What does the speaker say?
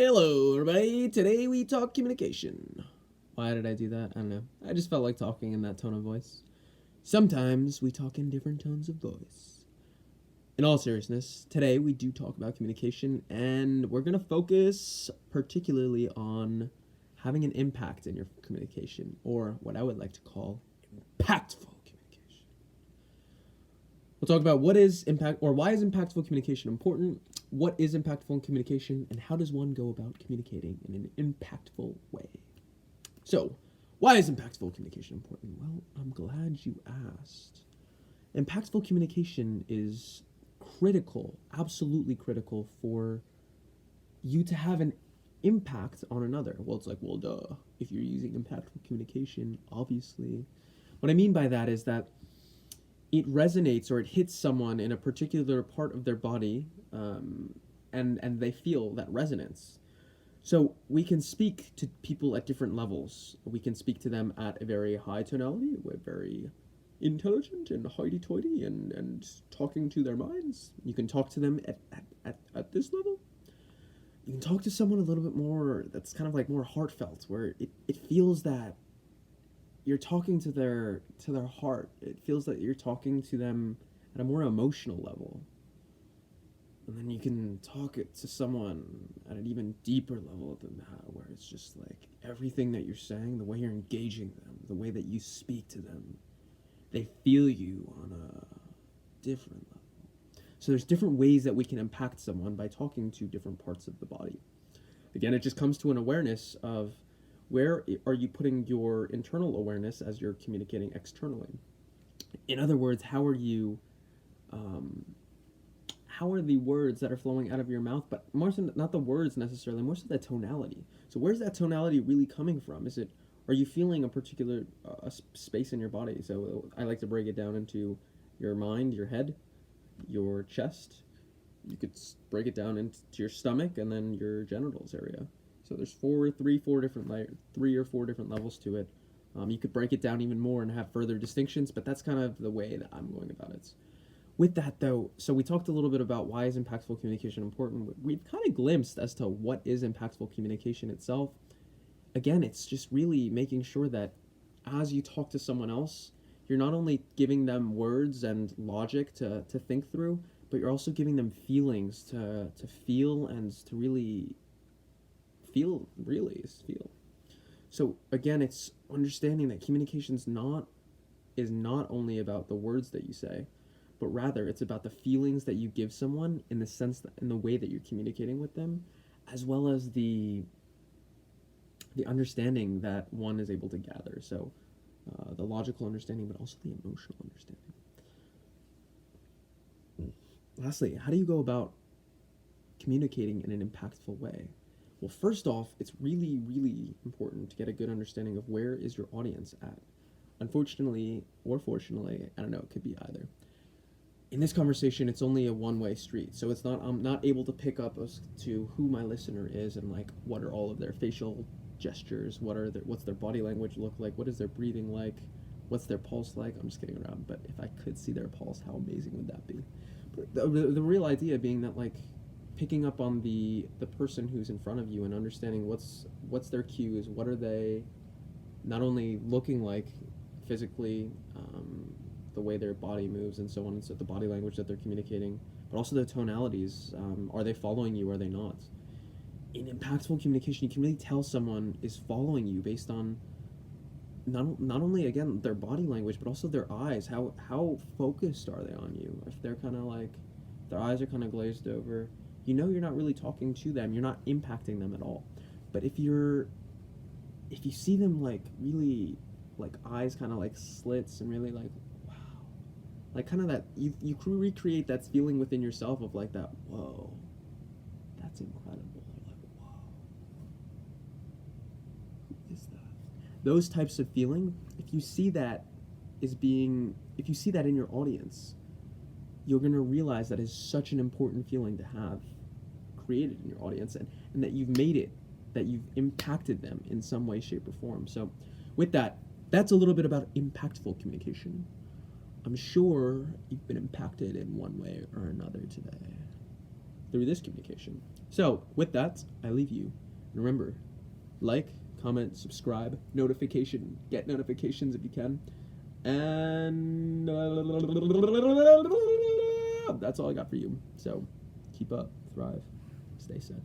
Hello, everybody. Today we talk communication. Why did I do that? I don't know. I just felt like talking in that tone of voice. Sometimes we talk in different tones of voice. In all seriousness, today we do talk about communication, and we're going to focus particularly on having an impact in your communication, or what I would like to call impactful communication. We'll talk about what is impact, or why is impactful communication important, what is impactful communication, and how does one go about communicating in an impactful way. So, why is impactful communication important? Well, I'm glad you asked. Impactful communication is critical, absolutely critical for you to have an impact on another. Well, it's like, well, duh. If you're using impactful communication, obviously. What I mean by that is that it resonates or it hits someone in a particular part of their body, and they feel that resonance. So we can speak to people at different levels. We can speak to them at a very high tonality. We're very intelligent and hoity-toity and talking to their minds. You can talk to them at this level. You can talk to someone a little bit more that's kind of like more heartfelt, where it feels that you're talking to their heart. It feels that you're talking to them at a more emotional level. And then you can talk it to someone at an even deeper level than that, where it's just like everything that you're saying, the way you're engaging them, the way that you speak to them, they feel you on a different level. So there's different ways that we can impact someone by talking to different parts of the body. Again, it just comes to an awareness of where are you putting your internal awareness as you're communicating externally. In other words, how are the words that are flowing out of your mouth, but more so not the words necessarily, more so the tonality. So where's that tonality really coming from? Are you feeling a particular space in your body? So I like to break it down into your mind, your head, your chest. You could break it down into your stomach and then your genitals area. So there's three or four different levels to it. You could break it down even more and have further distinctions, but that's kind of the way that I'm going about it. With that, though, so we talked a little bit about why is impactful communication important. We've kind of glimpsed as to what is impactful communication itself. Again, it's just really making sure that as you talk to someone else, you're not only giving them words and logic to think through, but you're also giving them feelings to feel and to really feel. So again, it's understanding that communication is not only about the words that you say, but rather it's about the feelings that you give someone in the sense that, in the way that you're communicating with them, as well as the understanding that one is able to gather. So the logical understanding, but also the emotional understanding. Lastly, how do you go about communicating in an impactful way? Well, first off, it's really, really important to get a good understanding of where is your audience at. Unfortunately, or fortunately, I don't know, it could be either. In this conversation, it's only a one-way street, so I'm not able to pick up as to who my listener is and like what are all of their facial gestures, what's their body language look like, what is their breathing like, what's their pulse like. I'm just kidding around, but if I could see their pulse, how amazing would that be? But the real idea being that like picking up on the person who's in front of you and understanding what's their cues, what are they not only looking like physically, the way their body moves and so on, and so the body language that they're communicating, but also the tonalities. Are they following you? Are they not? In impactful communication, you can really tell someone is following you based on not only again their body language, but also their eyes. How focused are they on you? If they're kind of like their eyes are kind of glazed over, you know you're not really talking to them. You're not impacting them at all. But if you see them like really like eyes kind of like slits and really like like kind of that you recreate that feeling within yourself of like that, whoa, that's incredible, or like, whoa, who is that? Those types of feeling, if you see that in your audience, you're going to realize that is such an important feeling to have created in your audience, and that you've made it, that you've impacted them in some way, shape, or form. So with that, that's a little bit about impactful communication. I'm sure you've been impacted in one way or another today. through this communication. So, with that, I leave you. Remember, like, comment, subscribe, get notifications if you can. And that's all I got for you. So, keep up, thrive, stay sexy.